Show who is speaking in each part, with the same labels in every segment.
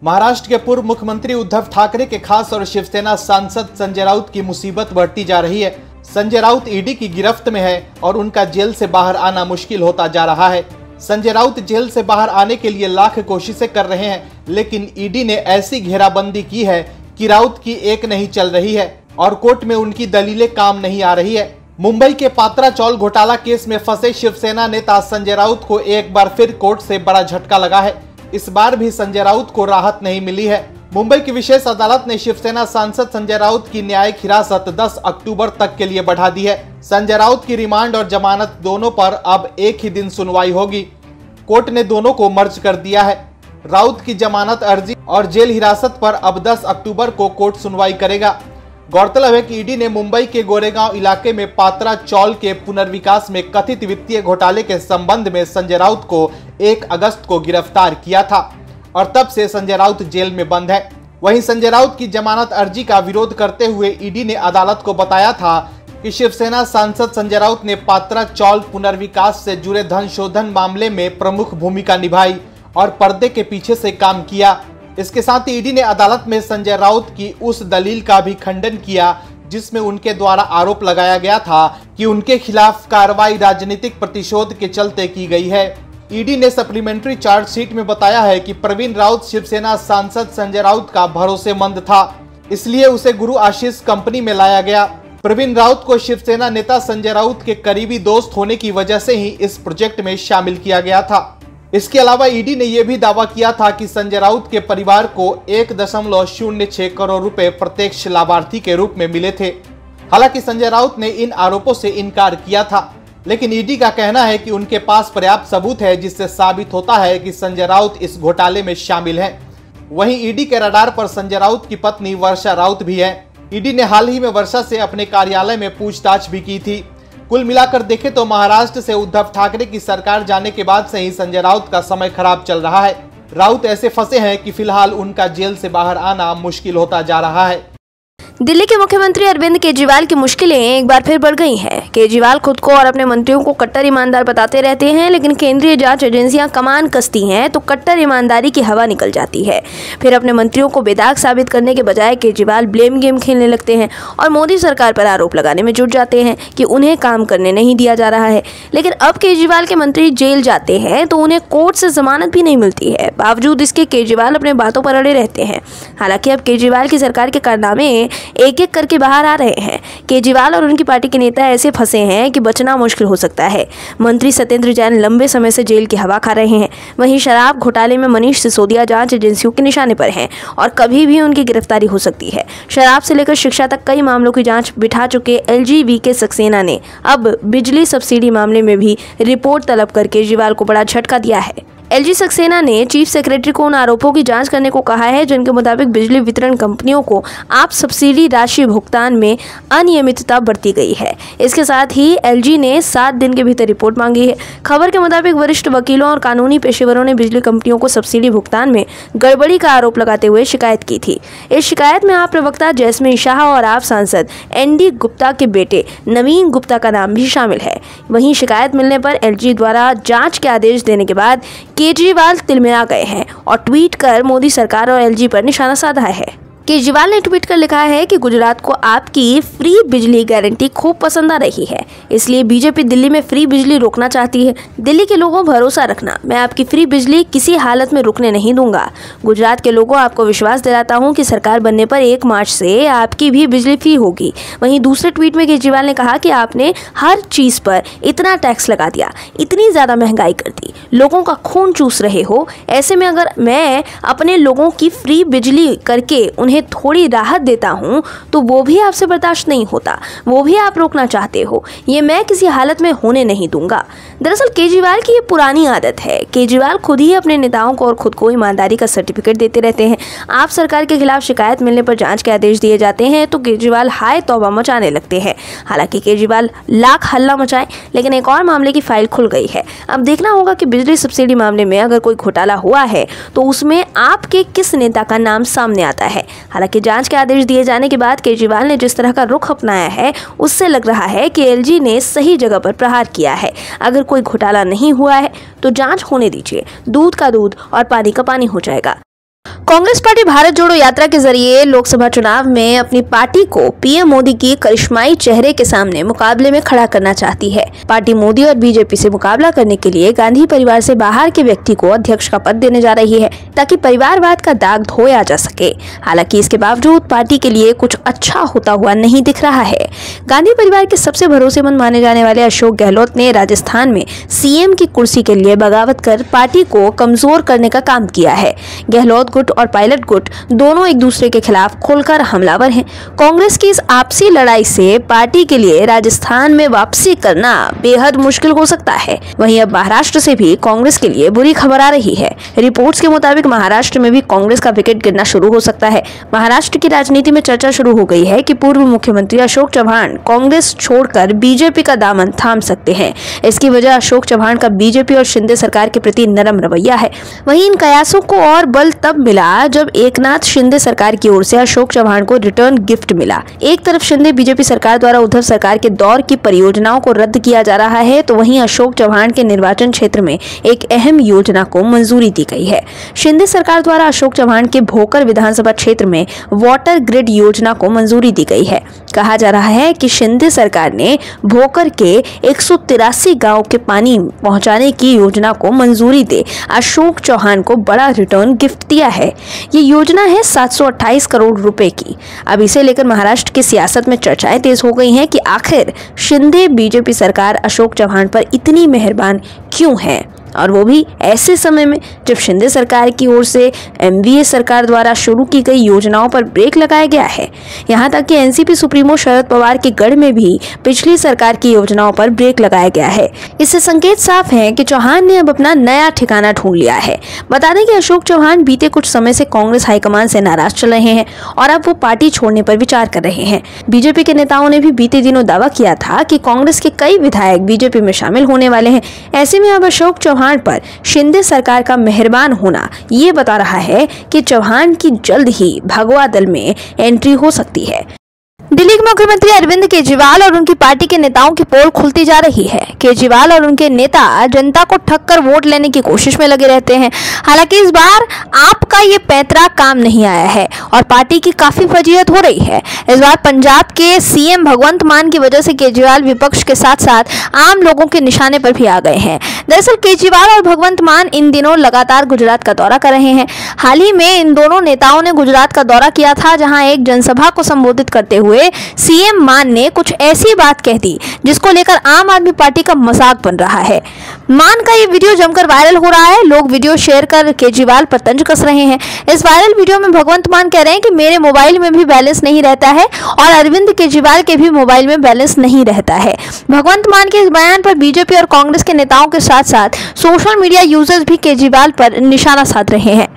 Speaker 1: महाराष्ट्र के पूर्व मुख्यमंत्री उद्धव ठाकरे के खास और शिवसेना सांसद संजय राउत की मुसीबत बढ़ती जा रही है। संजय राउत ईडी की गिरफ्त में है और उनका जेल से बाहर आना मुश्किल होता जा रहा है। संजय राउत जेल से बाहर आने के लिए लाख कोशिशें कर रहे हैं, लेकिन ईडी ने ऐसी घेराबंदी की है कि राउत की एक नहीं चल रही है और कोर्ट में उनकी दलीलें काम नहीं आ रही है। मुंबई के पात्रा चौल घोटाला केस में फंसे शिवसेना नेता संजय राउत को एक बार फिर कोर्ट से बड़ा झटका लगा है। इस बार भी संजय राउत को राहत नहीं मिली है। मुंबई की विशेष अदालत ने शिवसेना सांसद संजय राउत की न्यायिक हिरासत 10 अक्टूबर तक के लिए बढ़ा दी है। संजय राउत की रिमांड और जमानत दोनों पर अब एक ही दिन सुनवाई होगी। कोर्ट ने दोनों को मर्ज कर दिया है। राउत की जमानत अर्जी और जेल हिरासत पर अब 10 अक्टूबर को कोर्ट सुनवाई करेगा। गौरतलब है कि ईडी ने मुंबई के गोरेगांव इलाके में पात्रा चौल के पुनर्विकास में कथित वित्तीय घोटाले के संबंध में संजय राउत को 1 अगस्त को गिरफ्तार किया था और तब से संजय राउत जेल में बंद है। वहीं संजय राउत की जमानत अर्जी का विरोध करते हुए ईडी ने अदालत को बताया था कि शिवसेना सांसद संजय राउत ने पात्रा चौल पुनर्विकास से जुड़े धन शोधन मामले में प्रमुख भूमिका निभाई और पर्दे के पीछे से काम किया। इसके साथ ही ईडी ने अदालत में संजय राउत की उस दलील का भी खंडन किया जिसमें उनके द्वारा आरोप लगाया गया था कि उनके खिलाफ कार्रवाई राजनीतिक प्रतिशोध के चलते की गई है। ईडी ने सप्लीमेंट्री चार्जशीट में बताया है कि प्रवीण राउत शिवसेना सांसद संजय राउत का भरोसेमंद था, इसलिए उसे गुरु आशीष कंपनी में लाया गया। प्रवीण राउत को शिवसेना नेता संजय राउत के करीबी दोस्त होने की वजह से ही इस प्रोजेक्ट में शामिल किया गया था। इसके अलावा ईडी ने यह भी दावा किया था कि संजय राउत के परिवार को 1.06 करोड़ रुपए प्रत्यक्ष लाभार्थी के रूप में मिले थे। हालांकि संजय राउत ने इन आरोपों से इनकार किया था, लेकिन ईडी का कहना है कि उनके पास पर्याप्त सबूत है जिससे साबित होता है कि संजय राउत इस घोटाले में शामिल हैं। वहीं ईडी के रडार पर संजय राउत की पत्नी वर्षा राउत भी है। ईडी ने हाल ही में वर्षा से अपने कार्यालय में पूछताछ भी की थी। कुल मिलाकर देखें तो महाराष्ट्र से उद्धव ठाकरे की सरकार जाने के बाद से ही संजय राउत का समय खराब चल रहा है। राउत ऐसे फंसे हैं कि फिलहाल उनका जेल से बाहर आना मुश्किल होता जा रहा है।
Speaker 2: दिल्ली के मुख्यमंत्री अरविंद केजरीवाल की मुश्किलें एक बार फिर बढ़ गई हैं। केजरीवाल खुद को और अपने मंत्रियों को कट्टर ईमानदार बताते रहते हैं, लेकिन केंद्रीय जांच एजेंसियां कमान कसती हैं तो कट्टर ईमानदारी की हवा निकल जाती है। फिर अपने मंत्रियों को बेदाग साबित करने के बजाय केजरीवाल ब्लेम गेम खेलने लगते हैं और मोदी सरकार पर आरोप लगाने में जुट जाते हैं कि उन्हें काम करने नहीं दिया जा रहा है। लेकिन अब केजरीवाल के मंत्री जेल जाते हैं तो उन्हें कोर्ट से जमानत भी नहीं मिलती है। बावजूद इसके केजरीवाल अपने बातों पर अड़े रहते हैं। हालांकि अब केजरीवाल की सरकार के कारनामे एक एक करके बाहर आ रहे हैं। केजरीवाल और उनकी पार्टी के नेता ऐसे फंसे हैं कि बचना मुश्किल हो सकता है। मंत्री सत्येंद्र जैन लंबे समय से जेल की हवा खा रहे हैं। वहीं शराब घोटाले में मनीष सिसोदिया जांच एजेंसियों के निशाने पर हैं और कभी भी उनकी गिरफ्तारी हो सकती है। शराब से लेकर शिक्षा तक कई मामलों की जांच बिठा चुके एलजी वीके सक्सेना ने अब बिजली सब्सिडी मामले में भी रिपोर्ट तलब कर केजरीवाल को बड़ा झटका दिया है। एलजी सक्सेना ने चीफ सेक्रेटरी को उन आरोपों की जांच करने को कहा है जिनके मुताबिक बिजली वितरण कंपनियों को आप सब्सिडी राशि भुगतान में अनियमितता बरती गई है। इसके साथ ही एलजी ने 7 दिन के भीतर रिपोर्ट मांगी है। खबर के मुताबिक वरिष्ठ वकीलों और कानूनी पेशेवरों ने बिजली कंपनियों को सब्सिडी भुगतान में गड़बड़ी का आरोप लगाते हुए शिकायत की थी। इस शिकायत में आप प्रवक्ता जैस्मिन शाह और आप सांसद एनडी गुप्ता के बेटे नवीन गुप्ता का नाम भी शामिल है। वहीं शिकायत मिलने पर एलजी द्वारा जांच के आदेश देने के बाद केजरीवाल तिलमिला गए हैं और ट्वीट कर मोदी सरकार और एलजी पर निशाना साधा है। केजरीवाल ने ट्वीट कर लिखा है कि गुजरात को आपकी फ्री बिजली गारंटी खूब पसंद आ रही है, इसलिए बीजेपी दिल्ली में फ्री बिजली रोकना चाहती है। दिल्ली के लोगों भरोसा रखना, मैं आपकी फ्री बिजली किसी हालत में रुकने नहीं दूंगा। गुजरात के लोगों आपको विश्वास दिलाता हूं कि सरकार बनने पर 1 मार्च से आपकी भी बिजली फ्री होगी। वहीं दूसरे ट्वीट में केजरीवाल ने कहा कि आपने हर चीज पर इतना टैक्स लगा दिया, इतनी ज्यादा महंगाई कर दी, लोगों का खून चूस रहे हो। ऐसे में अगर मैं अपने लोगों की फ्री बिजली करके उन्हें थोड़ी राहत देता हूं तो वो भी आपसे बर्दाश्त नहीं होता, वो भी आप रोकना चाहते हो। ये मैं किसी हालत में होने नहीं दूंगा। दरअसल केजरीवाल की ये पुरानी आदत है। केजरीवाल खुद ही अपने नेताओं को और खुद को ईमानदारी का सर्टिफिकेट देते रहते हैं। आप सरकार के खिलाफ शिकायत मिलने पर जांच के आदेश दिए जाते हैं तो केजरीवाल हाय तौबा मचाने लगते हैं। हालांकि केजरीवाल लाख हल्ला मचाए, लेकिन एक और मामले की फाइल खुल गई है। अब देखना होगा कि बिजली सब्सिडी मामले में अगर कोई घोटाला हुआ है तो उसमें आपके किस नेता का नाम सामने आता है। हालांकि जांच के आदेश दिए जाने के बाद केजरीवाल ने जिस तरह का रुख अपनाया है उससे लग रहा है कि एलजी ने सही जगह पर प्रहार किया है। अगर कोई घोटाला नहीं हुआ है तो जांच होने दीजिए, दूध का दूध और पानी का पानी हो जाएगा। कांग्रेस पार्टी भारत जोड़ो यात्रा के जरिए लोकसभा चुनाव में अपनी पार्टी को पीएम मोदी की करिश्माई चेहरे के सामने मुकाबले में खड़ा करना चाहती है। पार्टी मोदी और बीजेपी से मुकाबला करने के लिए गांधी परिवार से बाहर के व्यक्ति को अध्यक्ष का पद देने जा रही है, ताकि परिवारवाद का दाग धोया जा सके। हालांकि इसके बावजूद पार्टी के लिए कुछ अच्छा होता हुआ नहीं दिख रहा है। गांधी परिवार के सबसे भरोसेमंद माने जाने वाले अशोक गहलोत ने राजस्थान में सीएम की कुर्सी के लिए बगावत कर पार्टी को कमजोर करने का काम किया है। गहलोत गुट और पायलट गुट दोनों एक दूसरे के खिलाफ खुलकर हमलावर हैं। कांग्रेस की इस आपसी लड़ाई से पार्टी के लिए राजस्थान में वापसी करना बेहद मुश्किल हो सकता है। वहीं अब महाराष्ट्र से भी कांग्रेस के लिए बुरी खबर आ रही है। रिपोर्ट्स के मुताबिक महाराष्ट्र में भी कांग्रेस का विकेट गिरना शुरू हो सकता है। महाराष्ट्र की राजनीति में चर्चा शुरू हो गई है कि पूर्व मुख्यमंत्री अशोक चव्हाण कांग्रेस छोड़कर बीजेपी का दामन थाम सकते हैं। इसकी वजह अशोक चव्हाण का बीजेपी और शिंदे सरकार के प्रति नरम रवैया है। वहीं इन कयासों को और बल तब मिला जब एकनाथ शिंदे सरकार की ओर से अशोक चव्हाण को रिटर्न गिफ्ट मिला। एक तरफ शिंदे बीजेपी सरकार द्वारा उद्धव सरकार के दौर की परियोजनाओं को रद्द किया जा रहा है, तो वहीं अशोक चव्हाण के निर्वाचन क्षेत्र में एक अहम योजना को मंजूरी दी गई है। शिंदे सरकार द्वारा अशोक चव्हाण के भोकर विधानसभा क्षेत्र में वाटर ग्रिड योजना को मंजूरी दी गई है। कहा जा रहा है कि शिंदे सरकार ने भोकर के 183 गांव के पानी पहुंचाने की योजना को मंजूरी दे अशोक चव्हाण को बड़ा रिटर्न गिफ्ट दिया है। ये योजना है 728 करोड़ रुपए की। अब इसे लेकर महाराष्ट्र की सियासत में चर्चाएं तेज हो गई हैं कि आखिर शिंदे बीजेपी सरकार अशोक चव्हाण पर इतनी मेहरबान क्यों है, और वो भी ऐसे समय में जब शिंदे सरकार की ओर से एमवीए सरकार द्वारा शुरू की गई योजनाओं पर ब्रेक लगाया गया है। यहाँ तक कि एनसीपी सुप्रीमो शरद पवार के गढ़ में भी पिछली सरकार की योजनाओं पर ब्रेक लगाया गया है। इससे संकेत साफ है कि चौहान ने अब अपना नया ठिकाना ढूंढ लिया है। बता दें कि अशोक चव्हाण बीते कुछ समय से कांग्रेस हाईकमान से नाराज चल रहे हैं और अब वो पार्टी छोड़ने पर विचार कर रहे हैं। बीजेपी के नेताओं ने भी बीते दिनों दावा किया था कि कांग्रेस के कई विधायक बीजेपी में शामिल होने वाले हैं। ऐसे में अब अशोक चव्हाण पर शिंदे सरकार का मेहरबान होना ये बता रहा है कि चव्हाण की जल्द ही भगवा दल में एंट्री हो सकती है। दिल्ली के मुख्यमंत्री अरविंद केजरीवाल और उनकी पार्टी के नेताओं की पोल खुलती जा रही है। केजरीवाल और उनके नेता जनता को ठग कर वोट लेने की कोशिश में लगे रहते हैं। हालांकि इस बार आपका ये पैंतरा काम नहीं आया है और पार्टी की काफी फजीहत हो रही है। इस बार पंजाब के सीएम भगवंत मान की वजह से केजरीवाल विपक्ष के साथ साथ आम लोगों के निशाने पर भी आ गए हैं। दरअसल केजरीवाल और भगवंत मान इन दिनों लगातार गुजरात का दौरा कर रहे हैं। हाल ही में इन दोनों नेताओं ने गुजरात का दौरा किया था, जहां एक जनसभा को संबोधित करते हुए सीएम मान ने कुछ ऐसी बात कह दी जिसको लेकर आम आदमी पार्टी का मजाक बन रहा है। मान का ये वीडियो जमकर वायरल हो रहा है। लोग वीडियो शेयर कर केजरीवाल पर तंज कस रहे हैं। इस वायरल वीडियो में भगवंत मान कह रहे हैं कि मेरे मोबाइल में भी बैलेंस नहीं रहता है और अरविंद केजरीवाल के भी मोबाइल में बैलेंस नहीं रहता है। भगवंत मान के इस बयान पर बीजेपी और कांग्रेस के नेताओं के साथ साथ सोशल मीडिया यूजर्स भी केजरीवाल पर निशाना साध रहे हैं।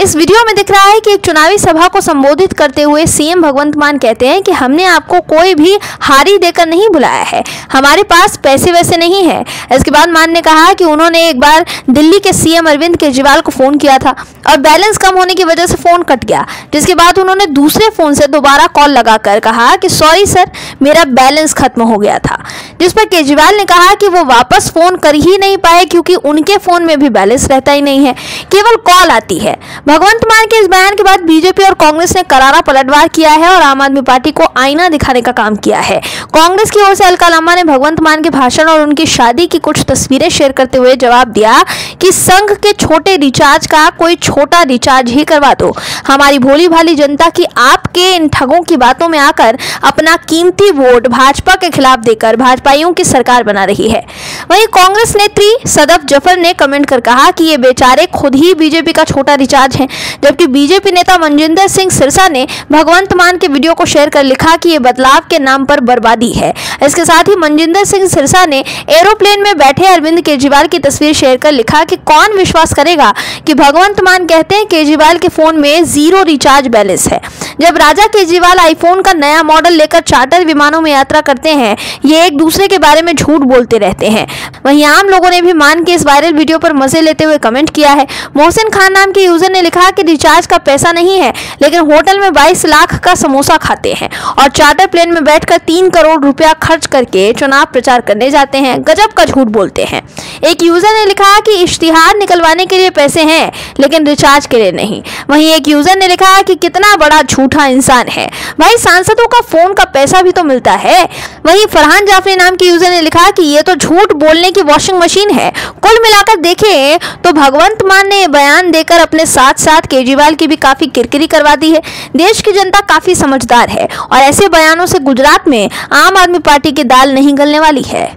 Speaker 2: इस वीडियो में दिख रहा है कि एक चुनावी सभा को संबोधित करते हुए सीएम भगवंत मान कहते हैं कि हमने आपको कोई भी हारी देकर नहीं बुलाया है, हमारे पास पैसे वैसे नहीं है। इसके बाद मान ने कहा कि उन्होंने एक बार दिल्ली के सीएम अरविंद केजरीवाल को फोन किया था और बैलेंस कम होने की वजह से फोन कट गया, जिसके बाद उन्होंने दूसरे फोन से दोबारा कॉल लगाकर कहा कि सॉरी सर, मेरा बैलेंस खत्म हो गया था। जिस पर केजरीवाल ने कहा कि वो वापस फोन कर ही नहीं पाए क्योंकि उनके फोन में भी बैलेंस रहता ही नहीं है, केवल कॉल आती है। भगवंत मान के इस बयान के बाद बीजेपी और कांग्रेस ने करारा पलटवार किया है और आम आदमी पार्टी को आईना दिखाने का काम किया है। कांग्रेस की ओर से अलका लांबा ने भगवंत मान के भाषण और उनकी शादी की कुछ तस्वीरें शेयर करते हुए जवाब दिया कि संघ के छोटे रिचार्ज का कोई छोटा रिचार्ज ही करवा दो। हमारी भोली भाली जनता की आपके इन ठगों की बातों में आकर अपना कीमती वोट भाजपा के खिलाफ देकर भाजपाइयों की सरकार बना रही है। वहीं कांग्रेस नेत्री सदफ जफर ने कमेंट कर कहा कि ये बेचारे खुद ही बीजेपी का छोटा रिचार्ज हैं, जबकि बीजेपी नेता मनजिंदर सिंह सिरसा ने भगवंत मान के वीडियो को शेयर कर लिखा कि ये बदलाव के नाम पर बर्बादी है। इसके साथ ही मनजिंदर सिंह सिरसा ने एरोप्लेन में बैठे अरविंद केजरीवाल की तस्वीर शेयर कर लिखा कि कौन विश्वास करेगा कि भगवंत मान कहते हैं केजरीवाल के फोन में 0 रिचार्ज बैलेंस है। जब राजा केजरीवाल आईफोन का नया मॉडल लेकर चार्टर विमानों में यात्रा करते हैं, ये एक दूसरे के बारे में झूठ बोलते रहते हैं। वहीं आम लोगों ने भी मान के इस वायरल वीडियो पर मजे लेते हुए कमेंट किया है। मोहसिन खान नाम के यूजर ने लिखा कि रिचार्ज का पैसा नहीं है, लेकिन होटल में 22 लाख का समोसा खाते हैं और चार्टर प्लेन में बैठकर 3 करोड़ रुपया खर्च करके चुनाव प्रचार करने जाते हैं। गजब का झूठ बोलते हैं। एक यूजर ने लिखा कि इश्तिहार निकलवाने के लिए पैसे हैं, लेकिन रिचार्ज के लिए नहीं। वहीं एक यूजर ने लिखा कि कितना बड़ा झूठा इंसान है भाई, सांसदों का फोन का पैसा भी तो मिलता है। वहीं फरहान जाफरी नाम के यूजर ने लिखा कि ये तो झूठ बोलने की वॉशिंग मशीन है। कुल मिलाकर देखें तो भगवंत मान ने बयान देकर अपने साथ साथ केजरीवाल की भी काफी किरकिरी करवा दी है। देश की जनता काफी समझदार है और ऐसे बयानों से गुजरात में आम आदमी पार्टी की दाल नहीं गलने वाली है।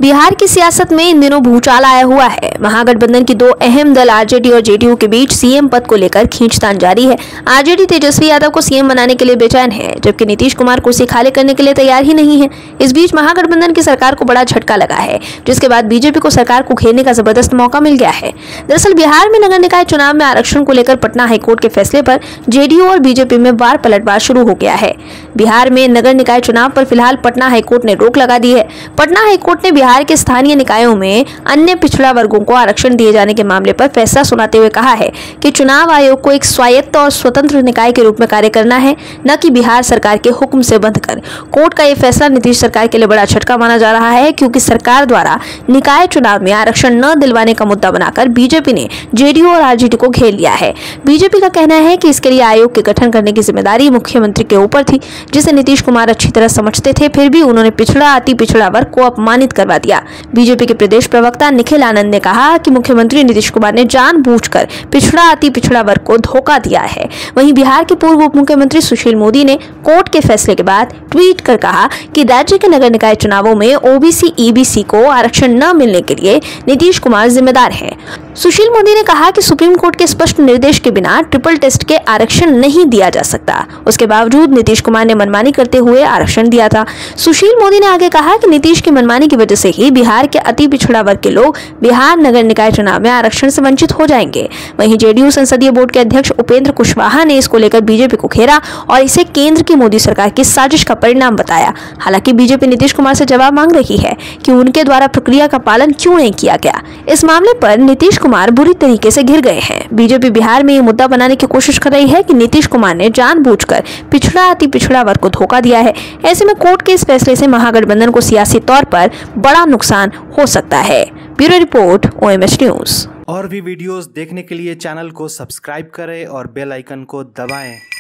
Speaker 2: बिहार की सियासत में इन दिनों भूचाल आया हुआ है। महागठबंधन की दो अहम दल आरजेडी और जेडीयू के बीच सीएम पद को लेकर खींचतान जारी है। आरजेडी तेजस्वी यादव को सीएम बनाने के लिए बेचैन है, जबकि नीतीश कुमार कुर्सी खाली करने के लिए तैयार ही नहीं है। इस बीच महागठबंधन की सरकार को बड़ा झटका लगा है, जिसके बाद बीजेपी को सरकार को घेरने का जबरदस्त मौका मिल गया है। दरअसल बिहार में नगर निकाय चुनाव में आरक्षण को लेकर पटना हाईकोर्ट के फैसले पर जेडीयू और बीजेपी में बार पलटवार शुरू हो गया है। बिहार में नगर निकाय चुनाव पर फिलहाल पटना हाईकोर्ट ने रोक लगा दी है। पटना हाईकोर्ट ने बिहार के स्थानीय निकायों में अन्य पिछड़ा वर्गों को आरक्षण दिए जाने के मामले पर फैसला सुनाते हुए कहा है कि चुनाव आयोग को एक स्वायत्त और स्वतंत्र निकाय के रूप में कार्य करना है, न कि बिहार सरकार के हुक्म से बंधकर। कोर्ट का यह फैसला नीतीश सरकार के लिए बड़ा झटका माना जा रहा है, क्योंकि सरकार द्वारा निकाय चुनाव में आरक्षण न दिलवाने का मुद्दा बनाकर बीजेपी ने जेडीयू और आरजेडी को घेर लिया है। बीजेपी का कहना है कि इसके लिए आयोग के गठन करने की जिम्मेदारी मुख्यमंत्री के ऊपर थी, जिसे नीतीश कुमार अच्छी तरह समझते थे, फिर भी उन्होंने पिछड़ा अति पिछड़ा वर्ग को अपमानित करवा दिया। बीजेपी के प्रदेश प्रवक्ता निखिल आनंद ने कहा कि मुख्यमंत्री नीतीश कुमार ने जानबूझकर पिछड़ा अति पिछड़ा वर्ग को धोखा दिया है। वहीं बिहार के पूर्व उप मुख्यमंत्री सुशील मोदी ने कोर्ट के फैसले के बाद ट्वीट कर कहा कि राज्य के नगर निकाय चुनावों में ओबीसी ईबीसी को आरक्षण न मिलने के लिए नीतीश कुमार जिम्मेदार है। सुशील मोदी ने कहा कि सुप्रीम कोर्ट के स्पष्ट निर्देश के बिना ट्रिपल टेस्ट के आरक्षण नहीं दिया जा सकता। उसके बावजूद नीतीश कुमार ने मनमानी करते हुए आरक्षण दिया था। सुशील मोदी ने आगे कहा कि नीतीश की मनमानी की वजह से ही बिहार के अति पिछड़ा वर्ग के लोग बिहार नगर निकाय चुनाव में आरक्षण से वंचित हो जाएंगे। वहीं जेडीयू संसदीय बोर्ड के अध्यक्ष उपेंद्र कुशवाहा ने इसको लेकर बीजेपी को घेरा और इसे केंद्र की मोदी सरकार की साजिश का परिणाम बताया। हालांकि बीजेपी नीतीश कुमार से जवाब मांग रही है कि उनके द्वारा प्रक्रिया का पालन क्यों नहीं किया गया। इस मामले पर नीतीश कुमार बुरी तरीके से घिर गए हैं। बीजेपी बिहार में ये मुद्दा बनाने की कोशिश कर रही है कि नीतीश कुमार ने जानबूझकर पिछड़ा अति पिछड़ा वर्ग को धोखा दिया है। ऐसे में कोर्ट के इस फैसले से महागठबंधन को सियासी तौर पर बड़ा नुकसान हो सकता है। Bureau report OMH news.
Speaker 1: और भी वीडियोस देखने के लिए चैनल को सब्सक्राइब करें और बेल आइकन को दबाएं।